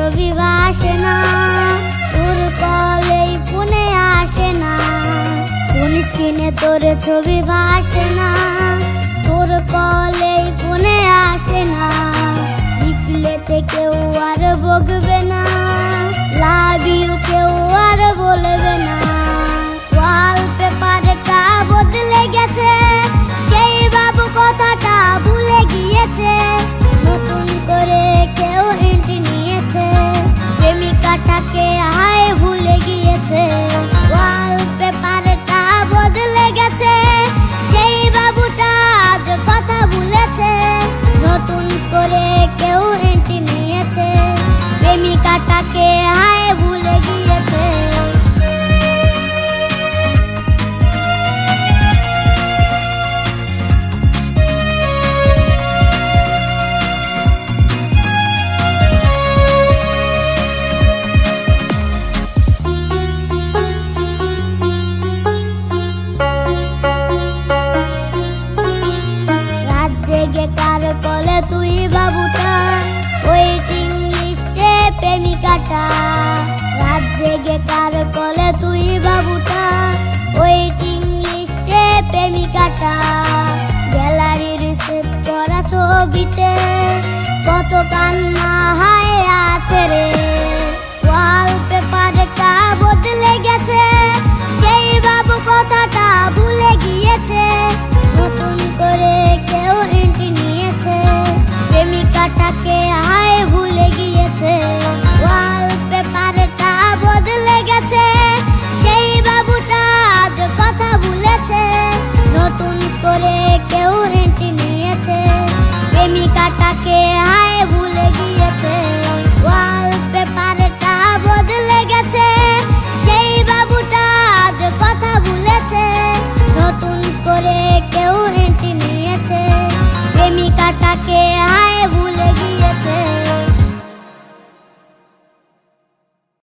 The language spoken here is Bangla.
ছবি ভাসে না, তোর কলেই ফোনে আসে না। ফোন স্ক্রিনে তোর ছবি ভাসে না, তোর কলেই ফোনে আসে না। রিপ্লেতে কেউ আর বকবে না, লাভ ইউ কেউ আর বলবে না। ওয়ালপেপারটা বদলে গেছে, সেই বাবু কথাটা ভুলে গিয়েছে। নতুন করে কেউ এন্ট্রি নিয়েছে, প্রেমিকাটাকে হায় ভুলে গিয়েছে। ওয়ালপেপারটা বদলে গেছে, সেই বাবুটা আজ কথা ভুলেছে। নতুন করে কেউ এন্ট্রি নিয়েছে, প্রেমিকাটাকে হায় ভুলে গিয়েছে। কার কলে তুই বাবুটা, ওয়েটিং লিস্টে প্রেমিকাটা। রাত জেগে কার কলে তুই বাবুটা, ওয়েটিং লিস্টে প্রেমিকাটা। গ্যালারির সেভ করা ছবিতে কত কান্না